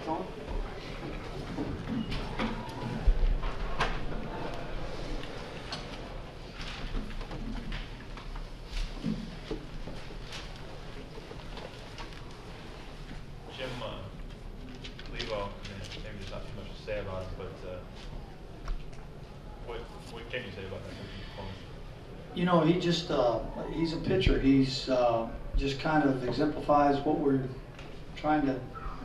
Sean? Jim, Levo, maybe there's not too much to say about it, but what can you say about that performance? You know, he's a pitcher. He's just kind of exemplifies what we're trying to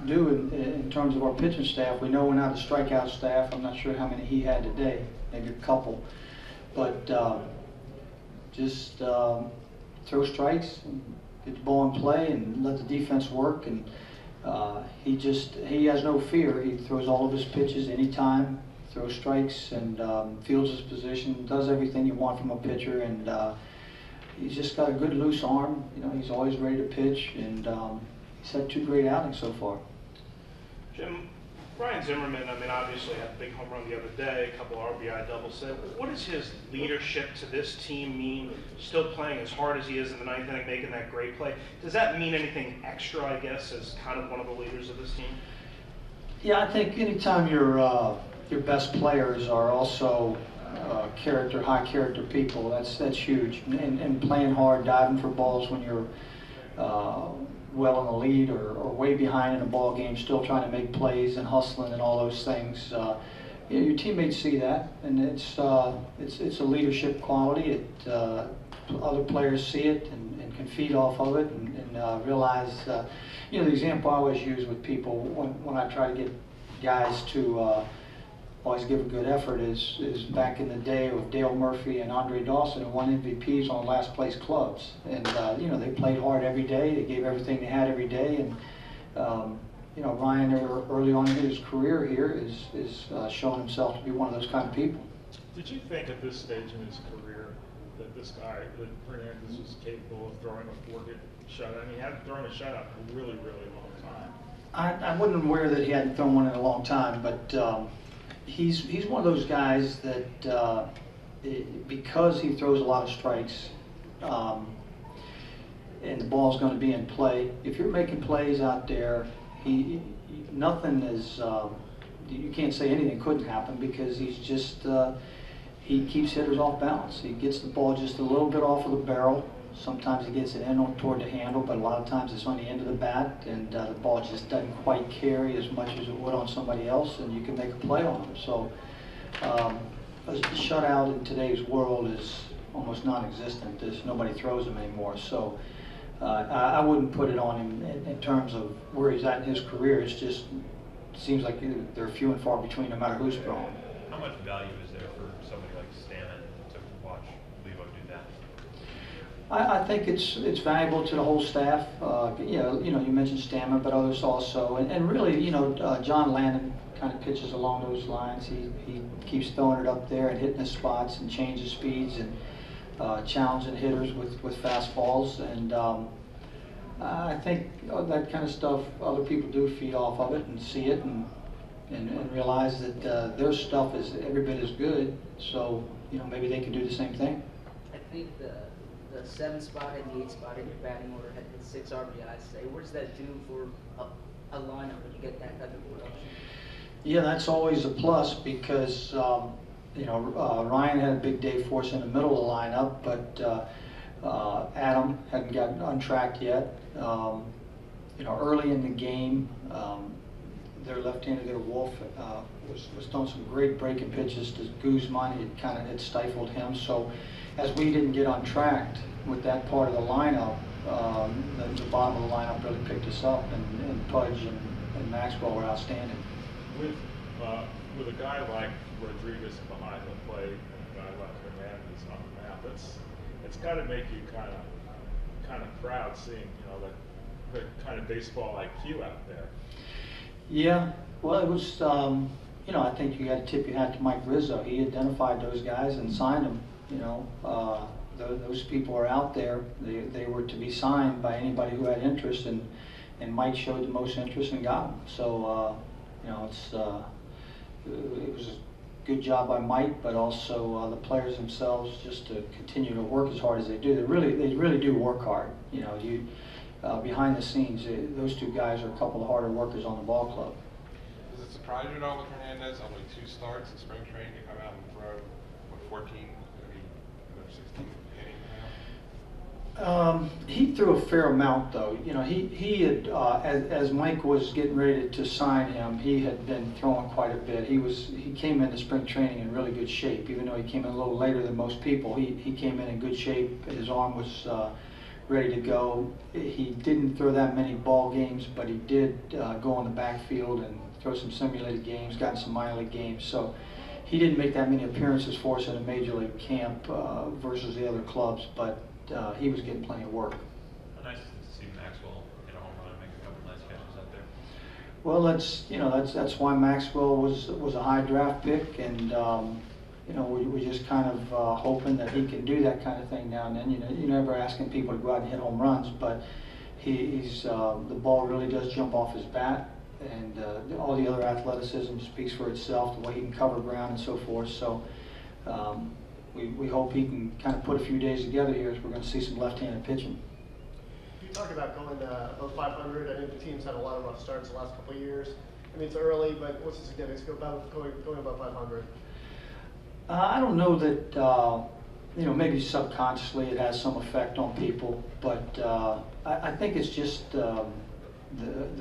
do in terms of our pitching staff. We know we're not a strikeout staff. I'm not sure how many he had today, maybe a couple. But just throw strikes, and get the ball in play, and let the defense work. And he has no fear. He throws all of his pitches anytime, throws strikes, and fields his position, does everything you want from a pitcher. And he's just got a good loose arm. You know, he's always ready to pitch, and he's had 2 great outings so far. Jim, Ryan Zimmerman, I mean, obviously had a big home run the other day, a couple RBI doubles. What does his leadership to this team mean? Still playing as hard as he is in the 9th inning, making that great play. Does that mean anything extra, I guess, as kind of one of the leaders of this team? Yeah, I think anytime your best players are also high character people, that's huge. And playing hard, diving for balls when you're well in the lead or way behind in a ball game, still trying to make plays and hustling and all those things. Your teammates see that, and it's a leadership quality. Other players see it and can feed off of it and realize. The example I always use with people when I try to get guys to always give a good effort is back in the day with Dale Murphy and Andre Dawson, who won MVPs on last place clubs. And they played hard every day. They gave everything they had every day. And Ryan, early on in his career here, is showing himself to be one of those kind of people. Did you think at this stage in his career that this guy, that Hernandez, was capable of throwing a 4-hit shutout? I mean, he hadn't thrown a shutout for a really, really long time. I wasn't aware that he hadn't thrown one in a long time, but he's one of those guys that because he throws a lot of strikes and the ball's going to be in play, if you're making plays out there, nothing is, you can't say anything couldn't happen, because he's just, he keeps hitters off balance. He gets the ball just a little bit off of the barrel. Sometimes he gets it in toward the handle, but a lot of times it's on the end of the bat, and the ball just doesn't quite carry as much as it would on somebody else, and you can make a play on him. So a shutout in today's world is almost non-existent. Nobody throws them anymore. So I wouldn't put it on him in terms of where he's at in his career. It's just, it seems like they're few and far between no matter who's throwing. How much value is there for somebody like Stammen to watch Levo do that? I think it's valuable to the whole staff. You mentioned Stammen, but others also, and really, John Lannon kind of pitches along those lines. He keeps throwing it up there and hitting his spots and changing speeds and challenging hitters with fastballs. And I think that kind of stuff, other people do feed off of it and see it and realize that their stuff is every bit as good. So maybe they can do the same thing. I think the 7th spot and the 8th spot in your batting order had 6 RBIs today. What does that do for a lineup when you get that type of production? Yeah, that's always a plus, because Ryan had a big day for us in the middle of the lineup, but Adam hadn't gotten untracked yet. Early in the game, their left-hander, their Wolf, was throwing some great breaking pitches to Guzman. It kind of had stifled him. So as we didn't get untracked with that part of the lineup, the bottom of the lineup really picked us up, and Pudge and Maxwell were outstanding. With a guy like Rodriguez behind the plate and a guy like Hernandez on the mound, it's got to make you kind of proud seeing the kind of baseball IQ out there. Yeah, well, it was I think you got to tip your hat to Mike Rizzo. He identified those guys and signed them. Those people are out there. They were to be signed by anybody who had interest, and Mike showed the most interest and got them. So it was a good job by Mike, but also the players themselves, just to continue to work as hard as they do. They really do work hard. Behind the scenes, those two guys are a couple of harder workers on the ball club. Does it surprise you at all with Hernandez? Only 2 starts in spring training to come out and throw, what, 14, maybe another 16 innings now? He threw a fair amount, though. You know, he had as Mike was getting ready to sign him, he had been throwing quite a bit. He came into spring training in really good shape, even though he came in a little later than most people. He came in good shape. His arm was ready to go. He didn't throw that many ball games, but he did go on the backfield and throw some simulated games, got in some minor league games. So he didn't make that many appearances for us in a major league camp versus the other clubs, but he was getting plenty of work. Nice to see Maxwell get a home run and make a couple nice catches out there. Well, that's why Maxwell was a high draft pick, and we're just kind of hoping that he can do that kind of thing now and then. You're never asking people to go out and hit home runs, but he's the ball really does jump off his bat, and all the other athleticism speaks for itself. The way he can cover ground and so forth. So. We hope he can kind of put a few days together here as we're going to see some left-handed pitching. You talk about going above 500. I think the team's had a lot of rough starts the last couple of years. I mean, it's early, but what's the significance about going above 500? I don't know that, maybe subconsciously it has some effect on people, but I think it's just the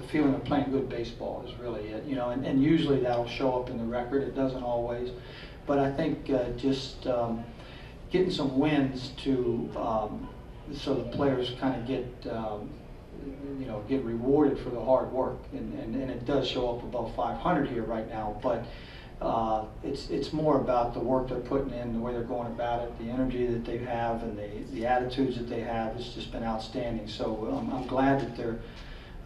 feeling of playing good baseball is really it. And usually that'll show up in the record. It doesn't always. But I think just getting some wins so the players kind of get rewarded for the hard work, and it does show up above 500 here right now. But it's more about the work they're putting in, the way they're going about it, the energy that they have, and the attitudes that they have. It's just been outstanding. So I'm glad that they're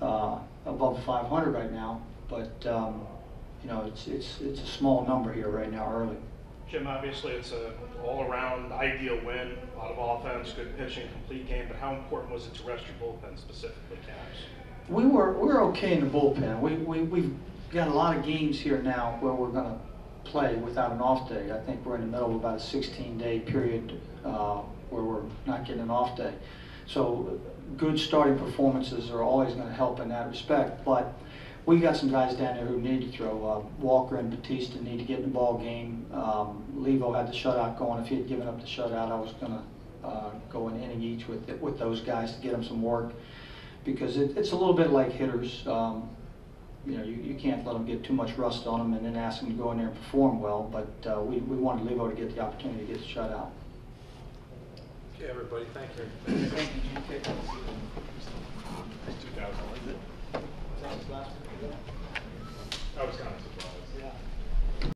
above 500 right now. But it's a small number here right now early. Jim, obviously it's an all-around ideal win, a lot of offense, good pitching, complete game, but how important was it to rest your bullpen, specifically Cavs? We're okay in the bullpen. We've got a lot of games here now where we're going to play without an off day. I think we're in the middle of about a 16-day period where we're not getting an off day. So good starting performances are always going to help in that respect, but we got some guys down there who need to throw. Walker and Batista need to get in the ball game. Levo had the shutout going. If he had given up the shutout, I was going to go an inning each with those guys to get them some work, because it's a little bit like hitters. You can't let them get too much rust on them and then ask them to go in there and perform well. But we wanted Levo to get the opportunity to get the shutout. Okay, everybody, thank you. Thank you, Jim. 2000. Last one.